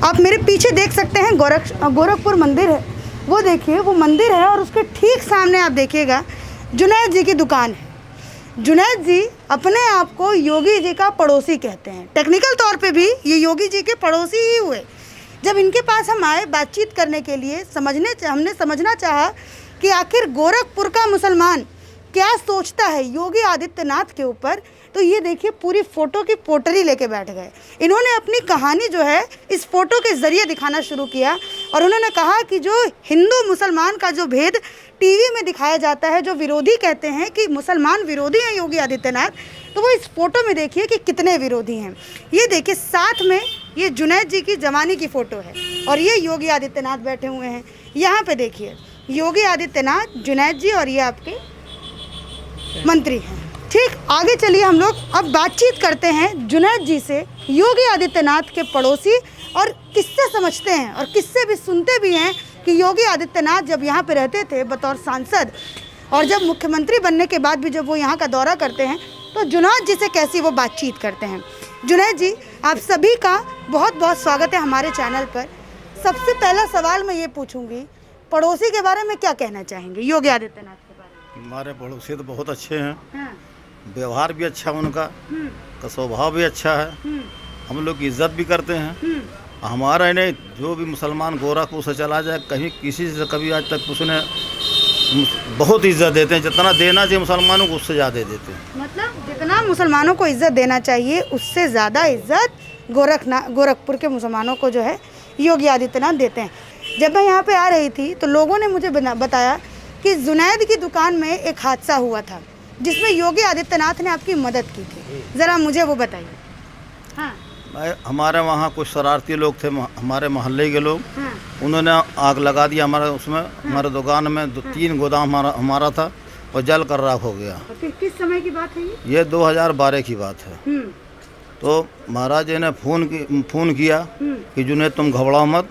आप मेरे पीछे देख सकते हैं गोरखपुर मंदिर है, वो देखिए वो मंदिर है और उसके ठीक सामने आप देखिएगा जुनैद जी की दुकान है। जुनैद जी अपने आप को योगी जी का पड़ोसी कहते हैं, टेक्निकल तौर पे भी ये योगी जी के पड़ोसी ही हुए। जब इनके पास हम आए बातचीत करने के लिए, हमने समझना चाहा कि आखिर गोरखपुर का मुसलमान क्या सोचता है योगी आदित्यनाथ के ऊपर, तो ये देखिए पूरी फ़ोटो की पोटरी लेके बैठ गए। इन्होंने अपनी कहानी जो है इस फ़ोटो के ज़रिए दिखाना शुरू किया और उन्होंने कहा कि जो हिंदू मुसलमान का जो भेद टीवी में दिखाया जाता है, जो विरोधी कहते हैं कि मुसलमान विरोधी हैं योगी आदित्यनाथ, तो वो इस फ़ोटो में देखिए कि कितने विरोधी हैं। ये देखिए साथ में ये जुनैद जी की जवानी की फ़ोटो है और ये योगी आदित्यनाथ बैठे हुए हैं। यहाँ पे देखिए योगी आदित्यनाथ, जुनैद जी और ये आपके मंत्री हैं। ठीक, आगे चलिए हम लोग अब बातचीत करते हैं जुनैद जी से, योगी आदित्यनाथ के पड़ोसी, और किससे समझते हैं और किससे भी सुनते भी हैं कि योगी आदित्यनाथ जब यहाँ पे रहते थे बतौर सांसद और जब मुख्यमंत्री बनने के बाद भी जब वो यहाँ का दौरा करते हैं तो जुनैद जी से कैसी वो बातचीत करते हैं। जुनैद जी, आप सभी का बहुत बहुत स्वागत है हमारे चैनल पर। सबसे पहला सवाल मैं ये पूछूंगी, पड़ोसी के बारे में क्या कहना चाहेंगे योगी आदित्यनाथ के बारे में? हमारे पड़ोसी तो बहुत अच्छे हैं, हाँ। व्यवहार भी अच्छा है उनका, का स्वभाव भी अच्छा है, हम लोग की इज्जत भी करते हैं। हमारा नहीं, जो भी मुसलमान गोरखपुर से चला जाए कहीं किसी से कभी आज तक उसने बहुत इज्जत देते हैं, जितना देना चाहिए मुसलमानों को उससे ज़्यादा देते हैं। मतलब जितना मुसलमानों को इज्जत देना चाहिए उससे ज़्यादा इज्जत गोरखपुर के मुसलमानों को जो है योगी आदित्यनाथ देते हैं। जब मैं यहाँ पे आ रही थी तो लोगों ने मुझे बताया कि जुनैद की दुकान में एक हादसा हुआ था जिसमें योगी आदित्यनाथ ने आपकी मदद की थी, ज़रा मुझे वो बताइए। हाँ। हमारे वहाँ कुछ शरारती लोग थे, हमारे मोहल्ले के लोग, हाँ। उन्होंने आग लगा दिया हमारे उसमें, हमारे दुकान में 3 गोदाम हमारा था और जल कर राख हो गया। किस समय की बात है ये 2012 की बात है। तो महाराज जी ने फ़ोन किया कि जुनैद तुम घबराओ मत,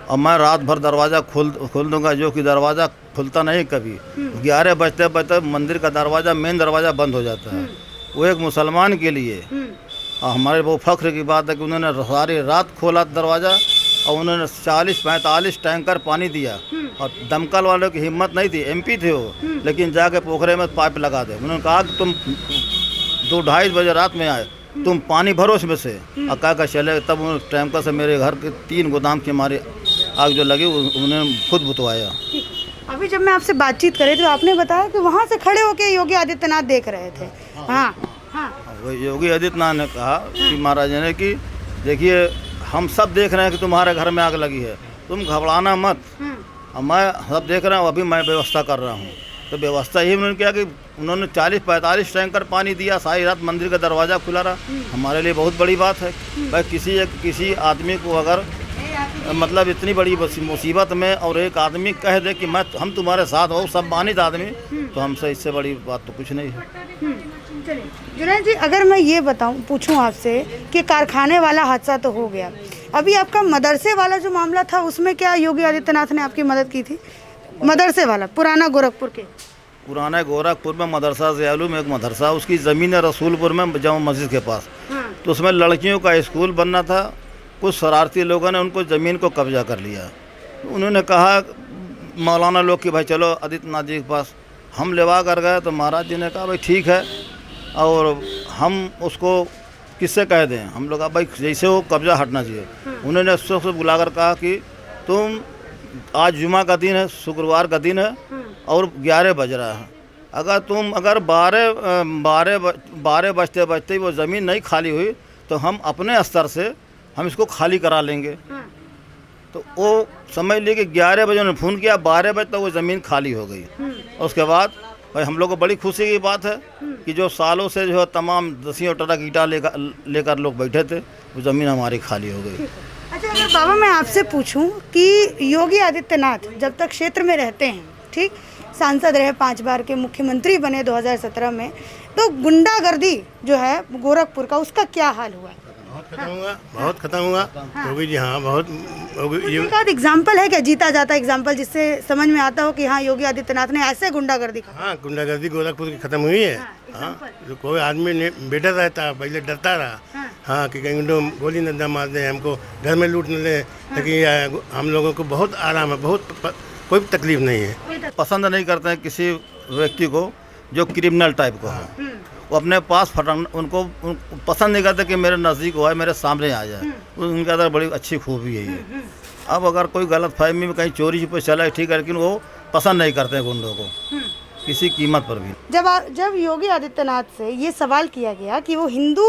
और मैं रात भर दरवाज़ा खोल दूंगा, जो कि दरवाज़ा खुलता नहीं कभी। 11 बजते बजते मंदिर का दरवाज़ा, मेन दरवाज़ा बंद हो जाता है। वो एक मुसलमान के लिए और हमारे बहुत फख्र की बात है कि उन्होंने सारी रात खोला दरवाज़ा और उन्होंने 40-45 टैंकर पानी दिया। और दमकल वालों की हिम्मत नहीं थी, MP थे वो, लेकिन जाके पोखरे में पाइप लगा दे। उन्होंने कहा कि तुम 2-2:30 बजे रात में आए, तुम पानी भरो इसमें से, और कहा चले। तब उन्होंने टैंकर से मेरे घर के 3 गोदाम की हमारी आग जो लगी उन्होंने खुद बुतवाया। अभी जब मैं आपसे बातचीत कर रही थी तो आपने बताया कि वहाँ से खड़े होकर योगी आदित्यनाथ देख रहे थे। हाँ हाँ। वो योगी आदित्यनाथ ने कहा कि महाराज ने कि देखिए हम सब देख रहे हैं कि तुम्हारे घर में आग लगी है, तुम घबराना मत, और मैं सब देख रहा हूँ, अभी मैं व्यवस्था कर रहा हूँ। तो व्यवस्था यही उन्होंने किया कि उन्होंने 40-45 टैंकर पानी दिया, सारी रात मंदिर का दरवाज़ा खुला रहा। हमारे लिए बहुत बड़ी बात है भाई, किसी आदमी को अगर मतलब इतनी बड़ी मुसीबत में और एक आदमी कह दे कि हम तुम्हारे साथ हो, सम्मानित आदमी, तो हमसे इससे बड़ी बात तो कुछ नहीं है। जुनैद जी, अगर मैं ये पूछूं आपसे कि कारखाने वाला हादसा तो हो गया, अभी आपका मदरसे वाला जो मामला था उसमें क्या योगी आदित्यनाथ ने आपकी मदद की थी? मदरसे वाला पुराना गोरखपुर में मदरसा ज़ियालू में एक मदरसा, उसकी ज़मीन है रसूलपुर में जामा मस्जिद के पास। तो उसमें लड़कियों का स्कूल बनना था, कुछ शरारती लोगों ने उनको ज़मीन को कब्जा कर लिया। उन्होंने कहा मौलाना लोग कि भाई चलो आदित्यनाथ जी के पास, हम लेवा कर गए। तो महाराज जी ने कहा भाई ठीक है, और हम उसको किससे कह दें? हम लोग भाई जैसे वो कब्जा हटना चाहिए। उन्होंने उससे बुलाकर कहा कि तुम आज जुमा का दिन है, शुक्रवार का दिन है और 11 बज रहा है, अगर 12 बजते वो ज़मीन नहीं खाली हुई तो हम अपने स्तर से हम इसको खाली करा लेंगे। तो वो समझ लिए कि 11 बजे उन्होंने फ़ोन किया, 12 बजे तक वो ज़मीन खाली हो गई। और उसके बाद भाई हम लोग को बड़ी खुशी की बात है कि जो सालों से जो है तमाम 10 ट्रक ईंटा लेकर लोग बैठे थे, वो ज़मीन हमारी खाली हो गई। अच्छा, अगर बाबा मैं आपसे पूछूं कि योगी आदित्यनाथ जब तक क्षेत्र में रहते हैं, ठीक, सांसद रहे 5 बार के, मुख्यमंत्री बने 2017 में, तो गुंडागर्दी जो है गोरखपुर का, उसका क्या हाल हुआ? बहुत खत्म हुआ। योगी जी हाँ बहुत। एक एग्जाम्पल है क्या, जीता जाता एग्जाम्पल, जिससे समझ में आता हो कि हाँ योगी आदित्यनाथ ने ऐसे गुंडागर्दी? हाँ, गुंडागर्दी गोरखपुर की खत्म हुई है। हाँ, जो कोई आदमी बेटा रहता पहले डरता रहा, हाँ कि कहीं तो गोली न मार दें, हमको घर में लूट न लें, ताकि हम लोगों को बहुत आराम है, कोई तकलीफ नहीं है। पसंद नहीं करते हैं किसी व्यक्ति को जो क्रिमिनल टाइप का हो, वो अपने पास उनको पसंद नहीं करते कि मेरे नज़दीक हो, मेरे सामने आ जाए। उनके अंदर बड़ी अच्छी खूबी है ये। अब अगर कोई गलत फहमी में कहीं चोरी पे चला ठीक है, लेकिन वो पसंद नहीं करते गुंडों को किसी कीमत पर भी। जब योगी आदित्यनाथ से ये सवाल किया गया कि वो हिंदू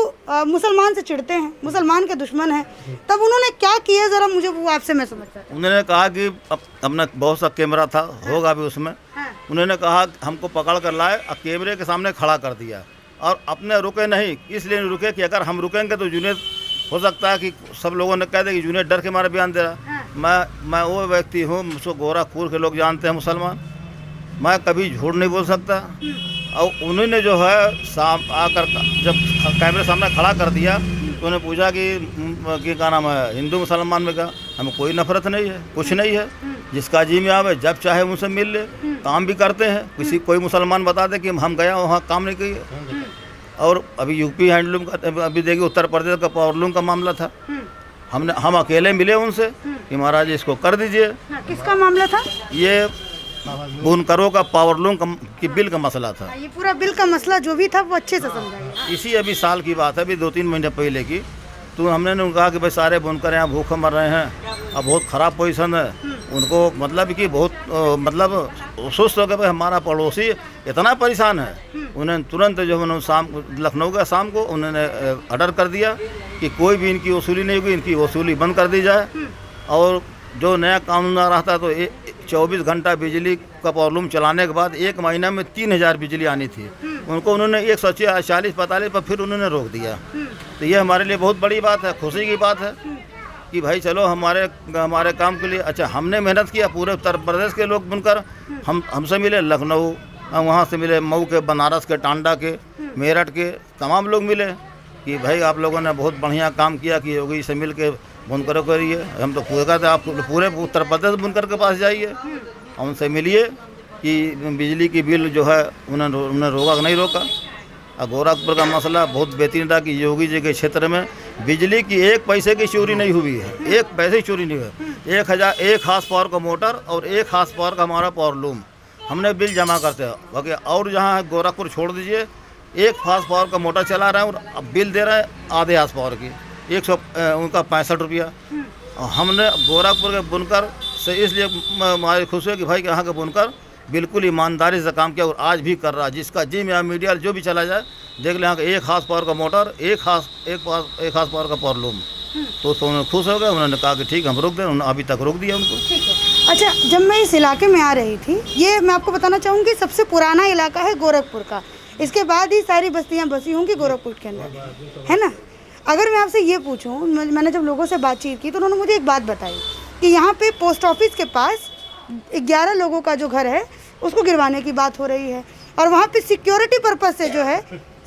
मुसलमान से चिढ़ते हैं, मुसलमान के दुश्मन हैं, तब उन्होंने क्या किया, ज़रा मुझे वो आपसे मैं समझ सकता हूं। उन्होंने कहा कि अपना बहुत सा कैमरा था, होगा भी उसमें। उन्होंने कहा हमको पकड़ कर लाए और कैमरे के सामने खड़ा कर दिया, और अपने रुके नहीं, इसलिए रुके कि अगर हम रुकेंगे तो जुनेद हो सकता है कि सब लोगों ने कह दे कि जुनेद डर के मारे बयान दे रहा। मैं वो व्यक्ति हूँ, मुझको गोरखपुर के लोग जानते हैं मुसलमान, मैं कभी झूठ नहीं बोल सकता। और उन्होंने जो है आकर जब कैमरे सामने खड़ा कर दिया तो उन्हें पूछा कि क्या नाम है, हिंदू मुसलमान में कहा हमें कोई नफरत नहीं है, कुछ नहीं है, जिसका जी में आवे जब चाहे उनसे मिल ले, काम भी करते हैं। कोई मुसलमान बता दे कि हम गया वहाँ काम नहीं किए। और अभी यूपी हैंडलूम का, अभी देखिए उत्तर प्रदेश का पावरलूम का मामला था, हम अकेले मिले उनसे कि महाराज इसको कर दीजिए। किसका मामला था? ये बुनकरों का पावरलूम की बिल का मसला था। ये पूरा बिल का मसला जो भी था वो अच्छे से समझाइए। इसी अभी साल की बात है, अभी 2-3 महीने पहले की। तो हमने कहा कि भाई सारे बुनकर यहाँ भूखे मर रहे हैं, अब बहुत ख़राब पोजीशन है उनको, मतलब कि बहुत मतलब सुस्त हो गए, भाई हमारा पड़ोसी इतना परेशान है। उन्होंने तुरंत जो उन्होंने लखनऊ का शाम को उन्होंने ऑर्डर कर दिया कि कोई भी इनकी वसूली नहीं होगी, इनकी वसूली बंद कर दी जाए। और जो नया कानून आ रहा था तो 24 घंटा बिजली का पावरलूम चलाने के बाद 1 महीना में 3000 बिजली आनी थी, उनको उन्होंने 140-45 पर फिर उन्होंने रोक दिया। तो ये हमारे लिए बहुत बड़ी बात है, खुशी की बात है कि भाई चलो हमारे काम के लिए। अच्छा, हमने मेहनत किया, पूरे उत्तर प्रदेश के लोग बुनकर हमसे मिले, लखनऊ वहाँ से मिले, मऊ के, बनारस के, टांडा के, मेरठ के तमाम लोग मिले कि भाई आप लोगों ने बहुत बढ़िया काम किया कि योगी से मिल के बुनकरों को रहिए। हम तो पूरे कहते आप पूरे उत्तर प्रदेश बुनकर के पास जाइए, उनसे मिलिए कि बिजली की बिल जो है उन्होंने रोका कि नहीं रोका। और गोरखपुर का मसला बहुत बेहतरीन था कि योगी जी के क्षेत्र में बिजली की 1 पैसे की चोरी नहीं हुई है, 1 पैसे की चोरी नहीं हुई। 1 हार्स पावर का मोटर और 1 हार्स पावर का हमारा पावरलूम हमने बिल जमा करते हैं। बाकी और जहाँ गोरखपुर छोड़ दीजिए, 1 हार्स पावर का मोटर चला रहे हैं और अब बिल दे रहे हैं आधे हार्स पावर की, 65 रुपया। हमने गोरखपुर के बुनकर से इसलिए हमारी खुशी है कि भाई यहाँ के बुनकर बिल्कुल ईमानदारी से काम किया और आज भी कर रहा है। जिसका जी में मीडिया जो भी चला जाए देख ले यहाँ का 1 हार्स पावर का मोटर, 1 हार्स पावर का पावरलूम, तो उन्होंने खुश हो गए। उन्होंने कहा कि ठीक हम रोक दें, उन्होंने अभी तक रोक दिया उनको। ठीक है। अच्छा, जब मैं इस इलाके में आ रही थी, ये मैं आपको बताना चाहूँगी सबसे पुराना इलाका है गोरखपुर का, इसके बाद ही सारी बस्तियाँ बसी होंगी गोरखपुर के अंदर, है ना। अगर मैं आपसे ये पूछूं, मैंने जब लोगों से बातचीत की तो उन्होंने मुझे एक बात बताई कि यहाँ पे पोस्ट ऑफिस के पास 11 लोगों का जो घर है उसको गिरवाने की बात हो रही है, और वहाँ पे सिक्योरिटी पर्पस से जो है,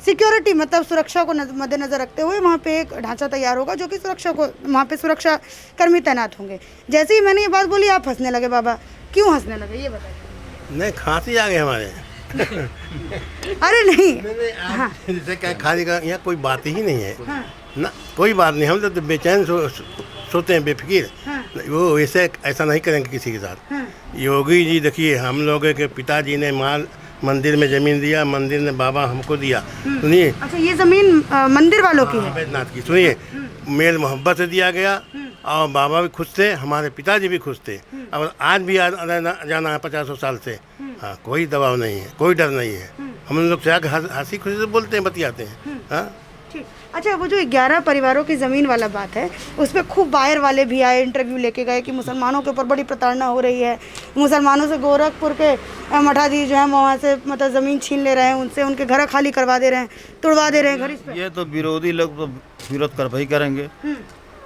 सिक्योरिटी मतलब सुरक्षा को मद्देनज़र रखते हुए वहाँ पे एक ढांचा तैयार होगा जो कि सुरक्षा को, वहाँ पे सुरक्षा कर्मी तैनात होंगे। जैसे ही मैंने ये बात बोली आप हंसने लगे। बाबा क्यों हंसने लगे ये बताइए। नहीं, खांसी आ गई हमारे। अरे नहीं, हाँ। जैसे क्या खाने का यहाँ कोई बात ही नहीं है। हाँ। ना कोई बात नहीं, हम तो बेचैन सोते हैं, बेफिक्र। हाँ। वो वैसे ऐसा नहीं करेंगे किसी के साथ। हाँ। योगी जी देखिए, हम लोगों के पिताजी ने मंदिर में ज़मीन दिया, मंदिर ने बाबा हमको दिया। सुनिए, अच्छा ये ज़मीन मंदिर वालों की है, बैद्यनाथ की। सुनिए, मेल मोहब्बत से दिया गया और बाबा भी खुश थे, हमारे पिताजी भी खुश थे, और आज भी जाना है 50 साल से। हाँ, कोई दबाव नहीं है, कोई डर नहीं है। हम लोग से आगे हंसी खुशी से बोलते हैं, बतियाते हैं। हाँ ठीक। अच्छा, वो जो 11 परिवारों की ज़मीन वाला बात है, उस पर खूब बाहर वाले भी आए, इंटरव्यू लेके गए कि मुसलमानों के ऊपर बड़ी प्रताड़ना हो रही है, मुसलमानों से गोरखपुर के मठाधी जो है वहाँ से मतलब ज़मीन छीन ले रहे हैं, उनसे उनके घर खाली करवा दे रहे हैं, तुड़वा दे रहे हैं घर। इस पर ये तो विरोधी लोग तो विरोध कर भाई करेंगे,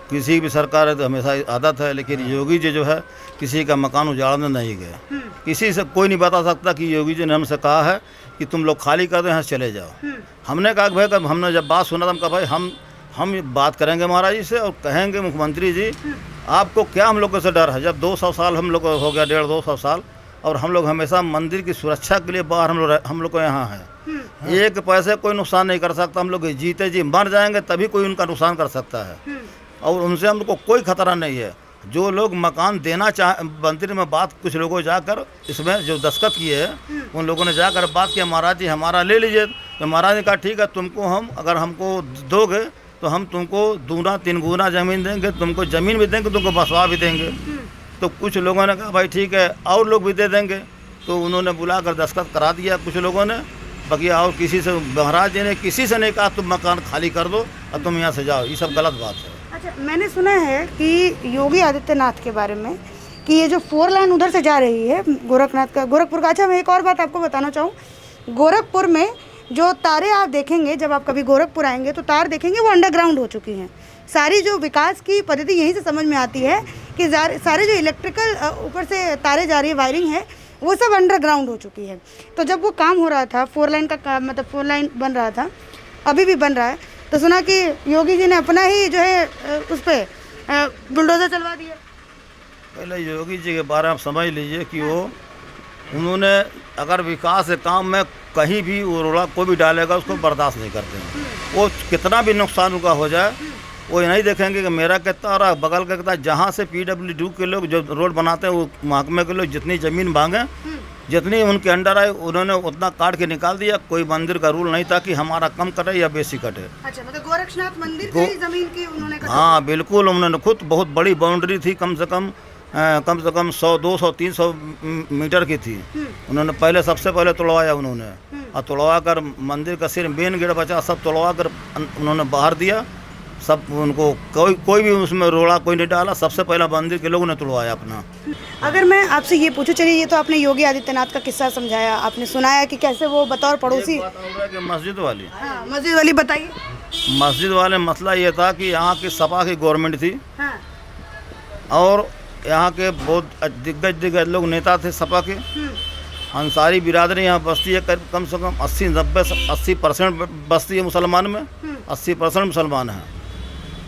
किसी भी सरकार है तो हमेशा आदत है, लेकिन योगी जी जो है किसी का मकान उजाड़ने नहीं गए। किसी से कोई नहीं बता सकता कि योगी जी ने हमसे कहा है कि तुम लोग खाली कर दो, यहाँ से चले जाओ। हमने कहा भाई, कब हमने जब बात सुना तो हम कहा भाई हम बात करेंगे महाराज जी से और कहेंगे मुख्यमंत्री जी आपको क्या हम लोगों से डर है। जब 200 साल हम लोग हो गया, 150-200 साल, और हम लोग हमेशा मंदिर की सुरक्षा के लिए बाहर हम लोग को यहाँ है, एक पैसे कोई नुकसान नहीं कर सकता। हम लोग जीते जी मर जाएंगे तभी कोई उनका नुकसान कर सकता है, और उनसे हम लोग को कोई खतरा नहीं है। जो लोग मकान देना मंदिर में बात, कुछ लोगों जाकर इसमें जो दस्तखत किए हैं उन लोगों ने जाकर बात किया, महाराज जी हमारा ले लीजिए। तो महाराज ने कहा ठीक है, तुमको हम अगर हमको दोगे तो हम तुमको 2-3 गुना ज़मीन देंगे, तुमको ज़मीन भी देंगे, तुमको बसवा भी देंगे। तो कुछ लोगों ने कहा भाई ठीक है, और लोग भी दे देंगे। तो उन्होंने बुलाकर दस्तखत करा दिया कुछ लोगों ने, बाकी और किसी से, महाराज जी ने किसी से नहीं कहा तुम मकान खाली कर दो और तुम यहाँ से जाओ। ये सब गलत बात है। अच्छा, मैंने सुना है कि योगी आदित्यनाथ के बारे में कि ये जो 4 लाइन उधर से जा रही है गोरखपुर का। अच्छा, मैं एक और बात आपको बताना चाहूँ, गोरखपुर में जो तारे आप देखेंगे, जब आप कभी गोरखपुर आएंगे तो तार देखेंगे वो अंडरग्राउंड हो चुकी हैं। सारी जो विकास की पद्धति यहीं से समझ में आती है कि सारे जो इलेक्ट्रिकल ऊपर से तारे जा रही है, वायरिंग है, वो सब अंडरग्राउंड हो चुकी है। तो जब वो काम हो रहा था, 4 लाइन का मतलब 4 लाइन बन रहा था, अभी भी बन रहा है, तो सुना कि योगी जी ने अपना ही जो है उस पर बुलडोज़र चलवा दिया। पहले योगी जी के बारे में आप समझ लीजिए कि उन्होंने अगर विकास के काम में कहीं भी वो रोड़ा कोई भी डालेगा उसको बर्दाश्त नहीं करते हैं। वो कितना भी नुकसान उनका हो जाए वो नहीं देखेंगे कि मेरा कितना और बगल का कितना। जहाँ से PWD के लोग जो रोड बनाते हैं वो महकमे के लोग जितनी ज़मीन मांगे, जितनी उनके अंडर आए उन्होंने उतना काट के निकाल दिया। कोई मंदिर का रूल नहीं था कि हमारा कम कटे या बेसी कटे। अच्छा, मतलब गोरक्षनाथ मंदिर की ज़मीन की उन्होंने कहा? हाँ बिल्कुल, उन्होंने खुद बहुत बड़ी बाउंड्री थी, कम से कम 100, 200, 300 मीटर की थी। उन्होंने सबसे पहले तोड़वाया उन्होंने, और तोड़वा कर मंदिर का सिर्फ मेन गेट बचा, सब तोड़वा कर उन्होंने बाहर दिया। सब उनको कोई भी उसमें रोड़ा कोई नहीं डाला, सबसे पहला मंदिर के लोगों ने तोड़वाया अपना। अगर मैं आपसे ये पूछूं, चलिए ये तो आपने योगी आदित्यनाथ का किस्सा समझाया, आपने सुनाया कि कैसे वो बतौर पड़ोसी। मस्जिद वाली, हाँ, मस्जिद वाली बताइए। मस्जिद वाले मसला ये था कि यहाँ की सपा की गवर्नमेंट थी, हाँ। और यहाँ के बहुत दिग्गज लोग नेता थे सपा के। अंसारी बिरादरी यहाँ बस्ती है, कम से कम 80% बस्ती है मुसलमान में, 80% मुसलमान हैं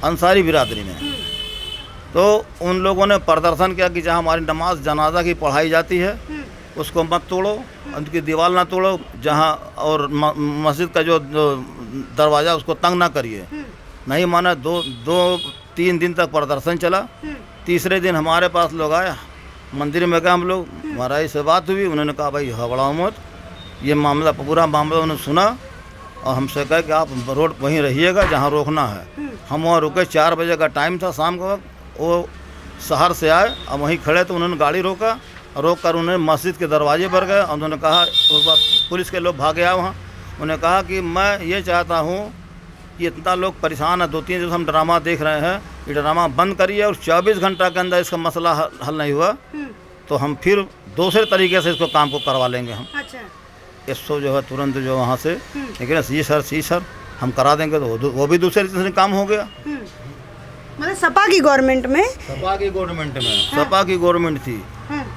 अंसारी बिरादरी में। तो उन लोगों ने प्रदर्शन किया कि जहाँ हमारी नमाज जनाजा की पढ़ाई जाती है उसको मत तोड़ो, उनकी दीवार ना तोड़ो, जहाँ और मस्जिद का जो दरवाज़ा उसको तंग ना करिए। नहीं माना, 2-3 दिन तक प्रदर्शन चला। तीसरे दिन हमारे पास लोग आया, मंदिर में गए हम लोग, महाराज से बात हुई, उन्होंने कहा भाई घबराओ मत, ये मामला पूरा मामला उन्होंने सुना और हमसे कहा कि आप रोड वहीं रहिएगा जहाँ रोकना है। हम वहाँ रुके, 4 बजे का टाइम था शाम को। वो शहर से आए और वहीं खड़े तो उन्होंने गाड़ी रोक कर उन्होंने मस्जिद के दरवाजे पर गए। उन्होंने कहा, उस बात पुलिस के लोग भागे आए वहाँ, उन्होंने कहा कि मैं ये चाहता हूँ कि इतना लोग परेशान है, 2-3 दिन हम ड्रामा देख रहे हैं, ये ड्रामा बंद करिए, और 24 घंटा के अंदर इसका मसला हल नहीं हुआ तो हम फिर दूसरे तरीके से इसको काम को करवा लेंगे हम। अच्छा, इसको जो है तुरंत जो वहाँ से, लेकिन जी सर हम करा देंगे, तो वो भी दूसरे काम हो गया। मतलब सपा की गवर्नमेंट में, सपा की गवर्नमेंट थी।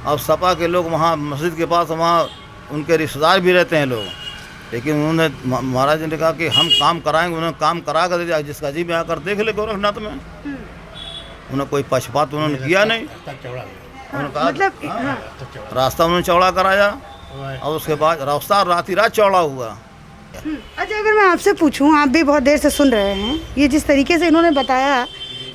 अब सपा के लोग वहाँ मस्जिद के पास, वहाँ उनके रिश्तेदार भी रहते हैं लोग, लेकिन उन्होंने महाराज ने कहा कि हम काम कराएंगे। उन्होंने काम करा कर दिया, जिसका जी में आकर देख ले गोरखनाथ में। उन्होंने कोई पक्षपात उन्होंने किया नहीं। उन्होंने कहा मतलब रास्ता उन्होंने चौड़ा कराया, और उसके बाद रास्ता रात चौड़ा हुआ। अच्छा, अगर मैं आपसे पूछूं, आप भी बहुत देर से सुन रहे हैं, ये जिस तरीके से इन्होंने बताया,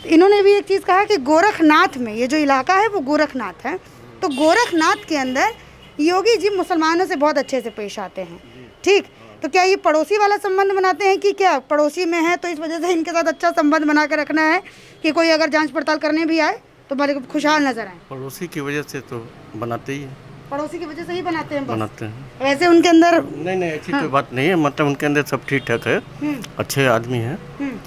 इन्होंने भी एक चीज़ कहा कि गोरखनाथ में, ये जो इलाका है वो गोरखनाथ है, तो गोरखनाथ के अंदर योगी जी मुसलमानों से बहुत अच्छे से पेश आते हैं। ठीक, तो क्या ये पड़ोसी वाला संबंध बनाते हैं कि क्या पड़ोसी में है तो इस वजह से इनके साथ अच्छा संबंध बना कर रखना है कि कोई अगर जांच पड़ताल करने भी आए तो बड़े खुशहाल नजर आए? पड़ोसी की वजह से तो बनाते ही हैं। पड़ोसी की वजह से ही बनाते हैं बस? बनाते हैं। वैसे उनके अंदर नहीं ऐसी कोई बात नहीं है, मतलब उनके अंदर सब ठीक ठाक है, अच्छे आदमी हैं।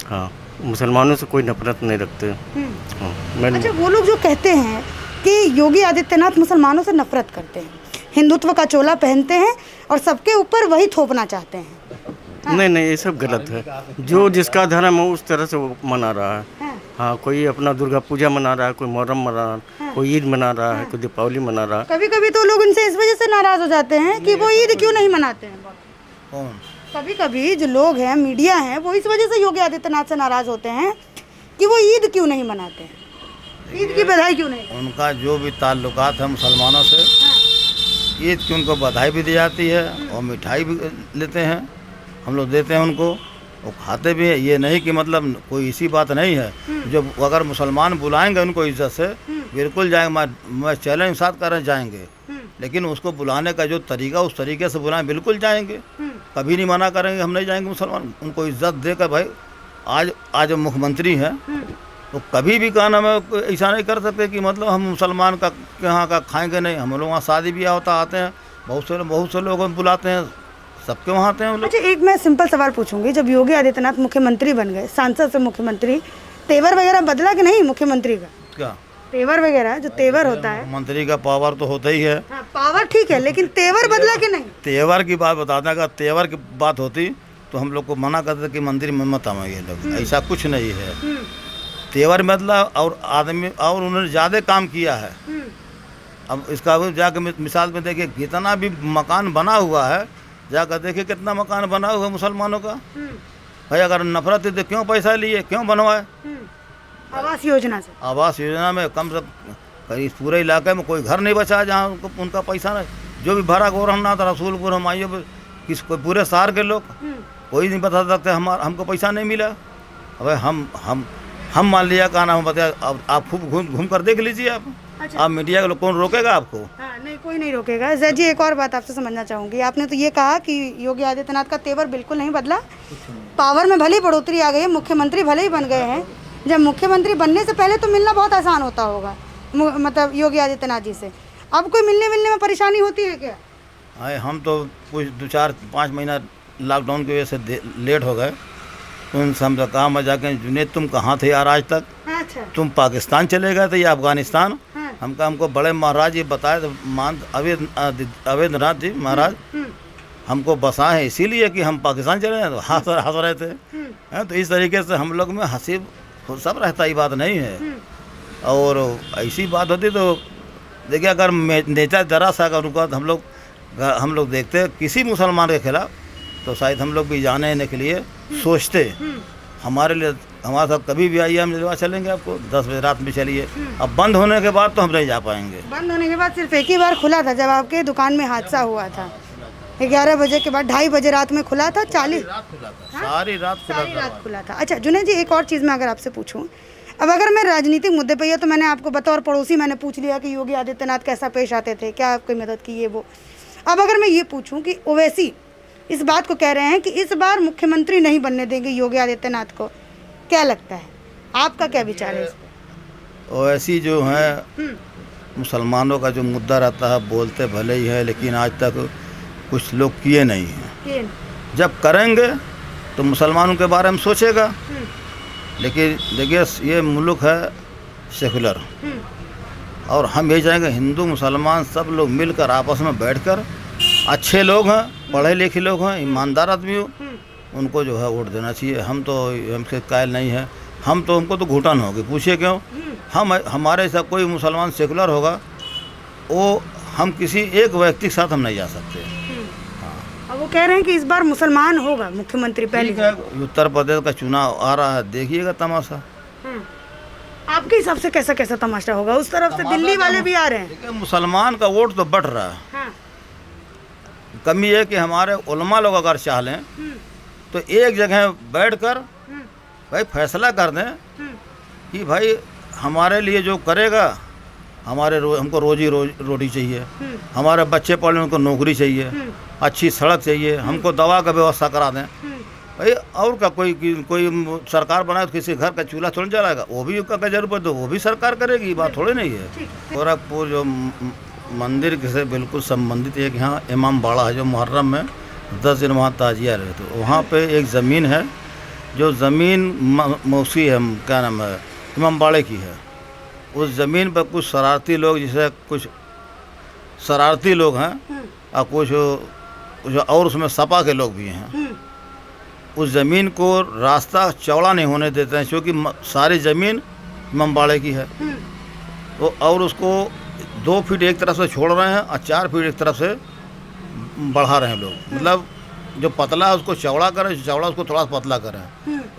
हाँ, मुसलमानों से कोई नफरत नहीं रखते। हाँ, अच्छा, वो लोग जो कहते हैं कि योगी आदित्यनाथ मुसलमानों से नफरत करते हैं, हिंदुत्व का चोला पहनते हैं और सबके ऊपर वही थोपना चाहते हैं। हाँ। नहीं ये सब गलत है। जो जिसका धर्म है उस तरह से वो मना रहा है। हाँ, कोई अपना दुर्गा पूजा मना रहा है, कोई मुहर्रम मना रहा है, कोई ईद मना रहा है, कोई दीपावली मना रहा है। कभी कभी तो लोग उनसे इस वजह से नाराज हो जाते हैं कि वो ईद क्यों नहीं मनाते हैं। कौन? कभी कभी जो लोग हैं, मीडिया हैं, वो इस वजह से योगी आदित्यनाथ से नाराज होते हैं कि वो ईद क्यों नहीं मनाते हैं, ईद की बधाई क्यों नहीं। उनका जो भी ताल्लुकात है मुसलमानों से, ईद की उनको बधाई भी दी जाती है और मिठाई भी लेते हैं, हम लोग देते हैं उनको, वो खाते भी हैं। ये नहीं कि मतलब कोई इसी बात नहीं है, जो अगर मुसलमान बुलाएंगे उनको इज्जत से बिल्कुल जाएंगे, मैं चैलेंज के साथ कर रहे जाएंगे, लेकिन उसको बुलाने का जो तरीका उस तरीके से बुलाएं बिल्कुल जाएंगे, कभी नहीं मना करेंगे, हम नहीं जाएंगे। मुसलमान उनको इज्जत देकर भाई आज मुख्यमंत्री हैं तो कभी भी कहना मैं ऐसा नहीं कर सकते कि मतलब हम मुसलमान का यहाँ का खाएंगे नहीं। हम लोग वहाँ शादी ब्याह होता आते हैं, बहुत से लोग बुलाते हैं, सबके वहाँ आते हैं लोग। अच्छा, एक मैं सिंपल सवाल पूछूंगी, जब योगी आदित्यनाथ मुख्यमंत्री बन गए, सांसद से मुख्यमंत्री, तेवर वगैरह बदला कि नहीं मुख्यमंत्री का? क्या तेवर वगैरह, जो तेवर होता है, मंत्री का पावर तो होता ही है। हाँ, पावर ठीक है, लेकिन तेवर बदला कि नहीं? तेवर की बात बताते हैं, अगर तेवर की बात होती तो हम लोग को मना करते कि मंदिर में मत आवे ये लोग, ऐसा कुछ नहीं है। तेवर मतलब और आदमी और उन्होंने ज़्यादा काम किया है। अब इसका जाकर मिसाल में देखिए, कितना भी मकान बना हुआ है, जाकर देखिए कितना मकान बना हुआ है मुसलमानों का। भाई अगर नफरत है तो क्यों पैसा लिए, क्यों बनवाए? आवास योजना से, आवास योजना में कम से करीब पूरे इलाके में कोई घर नहीं बचा है जहाँ उनका पैसा नहीं। जो भी भरा गोरखनाथ, रसूलपुर, हमायूं, किस कोई पूरे शहर के लोग कोई नहीं बता सकते हमको पैसा नहीं मिला। अब हम मान लिया, कहा नाम बताया, आप खूब घूम कर देख लीजिए आप। अच्छा। आप मीडिया के लोग, कौन रोकेगा आपको? हाँ, नहीं, कोई नहीं रोकेगा। जय जी, एक और बात आपसे समझना चाहूँगी। आपने तो ये कहा कि योगी आदित्यनाथ का तेवर बिल्कुल नहीं बदला, पावर में भले ही बढ़ोतरी आ गई है, मुख्यमंत्री भले ही बन गए हैं। जब मुख्यमंत्री बनने से पहले तो मिलना बहुत आसान होता होगा मतलब योगी आदित्यनाथ जी से, अब कोई मिलने में परेशानी होती है क्या? अरे हम तो कुछ 2-4-5 महीना लॉकडाउन की वजह से लेट हो गए, तो उनसे हम कहा मजा के, जुनेद तुम कहाँ थे यार आज तक? अच्छा। तुम पाकिस्तान चले गए थे या अफगानिस्तान? हाँ। हमको बड़े महाराज ये बताए थे, अवेंद्रनाथ जी महाराज हमको बसाए हैं इसीलिए कि हम पाकिस्तान चले हैं, तो हंस रहे थे। तो इस तरीके से हम लोग में हंसी सब रहता, ही बात नहीं है। और ऐसी बात होती तो देखिए, अगर नेता जरा सा अगर रुका तो हम लोग देखते किसी मुसलमान के खिलाफ, तो शायद हम लोग भी जाने के लिए सोचते। हमारे साथ कभी भी आइए, हम जलवा चलेंगे आपको, 10 बजे रात में चलिए। अब बंद होने के बाद तो हम नहीं जा पाएंगे। बंद होने के बाद सिर्फ एक ही बार खुला था, जब आपके दुकान में हादसा हुआ था। 11 बजे के बाद 2:30 बजे रात में खुला था। सारी रात खुला था। अच्छा जुनैद जी, एक और चीज़ मैं अगर आपसे पूछूं, अब अगर मैं राजनीतिक मुद्दे पे, ये तो मैंने आपको बतौर पड़ोसी मैंने पूछ लिया कि योगी आदित्यनाथ कैसा पेश आते थे, क्या आपकी मदद की, ये वो। अब अगर मैं ये पूछूं कि ओवैसी इस बात को कह रहे हैं कि इस बार मुख्यमंत्री नहीं बनने देंगे योगी आदित्यनाथ को, क्या लगता है, आपका क्या विचार है इस पर? ओवैसी जो है मुसलमानों का जो मुद्दा रहता है, बोलते भले ही है, लेकिन आज तक कुछ लोग किए नहीं हैं। जब करेंगे तो मुसलमानों के बारे में सोचेगा। लेकिन देखिए, ये मुल्क है सेकुलर, और हम यही चाहेंगे हिंदू मुसलमान सब लोग मिलकर आपस में बैठकर, अच्छे लोग हैं, पढ़े लिखे लोग हैं, ईमानदार आदमी हो, उनको जो है वोट देना चाहिए। हमसे कायल नहीं है, हमको तो घुटन होगी। पूछिए क्यों? हमारे साथ कोई मुसलमान सेकुलर होगा, वो हम किसी एक व्यक्ति के साथ हम नहीं जा सकते। अब वो कह रहे हैं कि इस बार मुसलमान होगा मुख्यमंत्री पहले। उत्तर प्रदेश का चुनाव आ रहा है, देखिएगा तमाशा। आपके हिसाब से कैसा कैसा तमाशा होगा? उस तरफ से दिल्ली वाले भी आ रहे हैं। देखिए, मुसलमान का वोट तो बढ़ रहा है। हाँ। कमी है कि हमारे उलमा लोग अगर चाह लें तो एक जगह बैठकर भाई फैसला कर दें कि भाई हमारे लिए जो करेगा, हमको रोजी चाहिए, हमारे बच्चे पढ़ने उनको नौकरी चाहिए, अच्छी सड़क चाहिए, हमको दवा का व्यवस्था करा दें भाई। और का कोई सरकार बनाए तो किसी घर का चूल्हा थोड़ा जलाएगा, वो भी का जरूरत तो वो भी सरकार करेगी, बात थोड़ी नहीं है। गोरखपुर जो मंदिर से बिल्कुल संबंधित एक यहाँ इमाम बाड़ा है, जो मुहर्रम में 10 दिन वहाँ ताजिया रहे, तो वहाँ पे एक ज़मीन है, जो ज़मीन मौसी है, क्या नाम है, इमाम बाड़े की है। उस ज़मीन पर कुछ शरारती लोग, जैसे कुछ शरारती लोग हैं और कुछ और उसमें सपा के लोग भी हैं, उस ज़मीन को रास्ता चौड़ा नहीं होने देते हैं, क्योंकि सारी ज़मीन इमाम बाड़े की है। तो और उसको 2 फीट एक तरफ से छोड़ रहे हैं और 4 फीट एक तरफ से बढ़ा रहे हैं लोग। मतलब जो पतला है उसको चौड़ा करें, चौड़ा उसको थोड़ा सा पतला करें।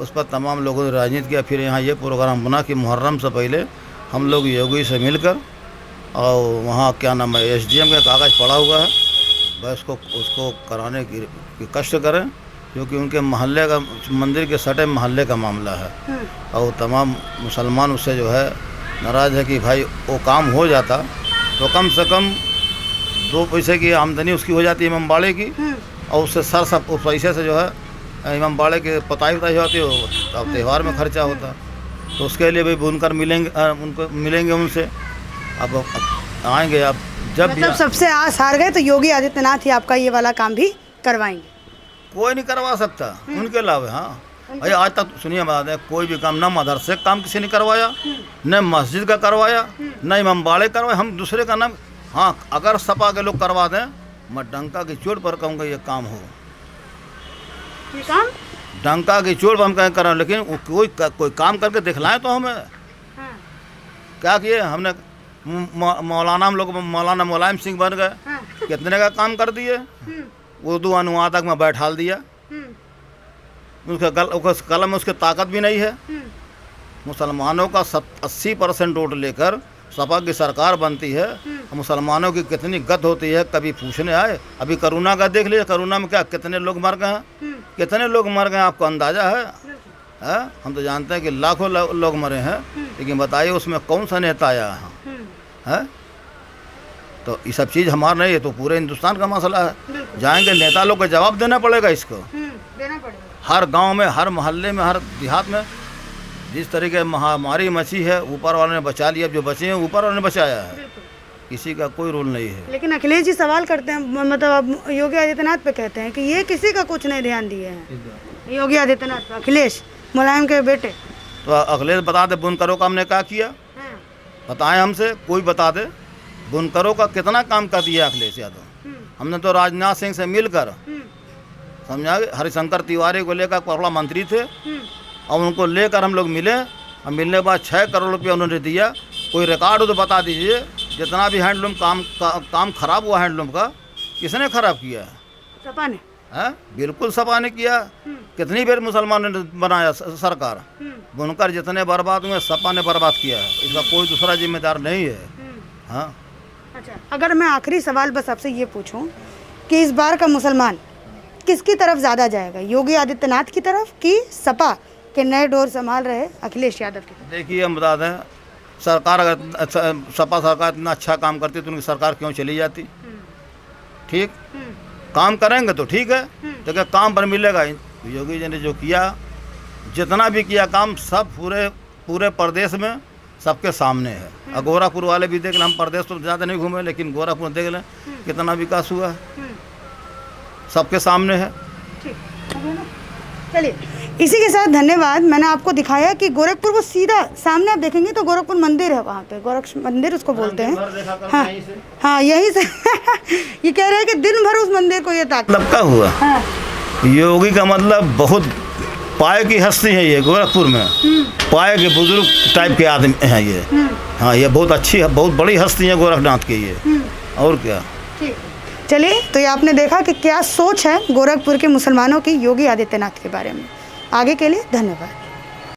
उस पर तमाम लोगों ने राजनीति किया। फिर यहाँ ये प्रोग्राम बना कि मुहर्रम से पहले हम लोग योगी से मिलकर, और वहाँ क्या नाम है, SDM का कागज़ पड़ा हुआ है, बस उसको कराने की कष्ट करें, जो कि उनके मोहल्ले का, मंदिर के सटे मोहल्ले का मामला है। और तमाम मुसलमान उससे जो है नाराज़ है कि भाई वो काम हो जाता तो कम से कम 2 पैसे की आमदनी उसकी हो जाती है इमामबाड़े की, और उससे सब उस पैसे से जो है इमामबाड़े के पताई होती है, अब त्यौहार में खर्चा होता। तो उसके लिए भी बुनकर मिलेंगे उनसे। अब आएंगे, अब जब मतलब सबसे आस हार गए तो योगी आदित्यनाथ ही आपका ये वाला काम भी करवाएंगे? कोई नहीं करवा सकता उनके अलावा। हाँ भाई, आज तक सुनिए बात है, कोई भी काम, न मदरसे का काम किसी ने करवाया, न मस्जिद का करवाया, न इमामबाड़े करवाया, हम दूसरे का नाम। हाँ, अगर सपा के लोग करवा दें, मैं डंका की चोट पर कहूँगा ये काम हो, ये काम डंका की चोट पर हम कहें करें, लेकिन कोई काम करके दिखलाएं तो हमें। क्या किए हमने? मौलाना, हम लोग मौलाना मुलायम सिंह बन गए, कितने का काम कर दिए। उर्दू अनुवादक में बैठाल दिया, उसके कलम में उसकी ताकत भी नहीं है। मुसलमानों का 80% वोट लेकर सपा की सरकार बनती है, मुसलमानों की कितनी गत होती है कभी पूछने आए। अभी कोरोना का देख लीजिए, कोरोना में क्या कितने लोग मर गए हैं, कितने लोग मर गए आपको अंदाज़ा है? हम तो जानते हैं कि लाखों लोग मरे हैं, लेकिन बताइए उसमें कौन सा नेता आया है? तो ये सब चीज़ हमारा नहीं है, तो पूरे हिंदुस्तान का मसला है। जाएंगे नेता लोग को जवाब देना पड़ेगा इसको, देना पड़ेगा। हर गांव में, हर मोहल्ले में, हर देहात में जिस तरीके महामारी मची है, ऊपर वाले ने बचा लिया। जो बचे हैं ऊपर वाले ने बचाया है, किसी का कोई रोल नहीं है। लेकिन अखिलेश जी सवाल करते हैं, मतलब अब योगी आदित्यनाथ पे कहते हैं कि ये किसी का कुछ नहीं ध्यान दिए हैं। योगी आदित्यनाथ, अखिलेश मुलायम के बेटे। तो अखिलेश बता दे बुनकरों का हमने क्या किया, बताएं हमसे, कोई बता दे बुनकरों का कितना काम कर दिया अखिलेश यादव। हमने तो राजनाथ सिंह से मिलकर, समझा, हरिशंकर तिवारी को लेकर पहला मंत्री थे, और उनको लेकर हम लोग मिले, और मिलने के बाद 6 करोड़ रुपया उन्होंने दिया। कोई रिकॉर्ड हो तो बता दीजिए, जितना भी हैंडलूम काम खराब हुआ हैंडलूम का, किसने खराब किया है? सपा ने। बिल्कुल सपा ने किया। कितनी बार मुसलमानों ने बनाया सरकार, बुनकर जितने बर्बाद हुए सपा ने बर्बाद किया है, इसका कोई दूसरा जिम्मेदार नहीं है। हाँ, अच्छा, अगर मैं आखिरी सवाल बस आपसे ये पूछूं कि इस बार का मुसलमान किसकी तरफ ज़्यादा जाएगा, योगी आदित्यनाथ की तरफ कि सपा के नए डोर संभाल रहे अखिलेश यादव की तरफ? देखिए, हम बता दें, सरकार अगर सपा सरकार इतना अच्छा काम करती तो उनकी सरकार क्यों चली जाती? ठीक, काम करेंगे तो ठीक है, लेकिन काम पर मिलेगा। योगी जी ने जो किया, जितना भी किया काम, सब पूरे प्रदेश में सबके सामने है। और गोरखपुर वाले भी देख लें, हम प्रदेश तो ज़्यादा नहीं घूमे, लेकिन गोरखपुर देख लें कितना विकास हुआ है, सबके सामने है। चलिए, इसी के साथ धन्यवाद। मैंने आपको दिखाया कि गोरखपुर, वो सीधा सामने आप देखेंगे तो गोरखपुर मंदिर है, वहाँ पे गोरक्ष मंदिर उसको बोलते हैं। हाँ हाँ, यहीं से ये कह रहे हैं कि दिन भर उस मंदिर को ये ताकत। मतलब क्या हुआ? हाँ। योगी का मतलब बहुत पाए की हस्ती है ये गोरखपुर में, पाए के बुजुर्ग टाइप के आदमी हैं ये। हाँ, ये बहुत अच्छी है, बहुत बड़ी हस्ती है गोरखनाथ की ये, और क्या। ठीक, चलिए, तो ये आपने देखा कि क्या सोच है गोरखपुर के मुसलमानों की योगी आदित्यनाथ के बारे में। आगे के लिए धन्यवाद।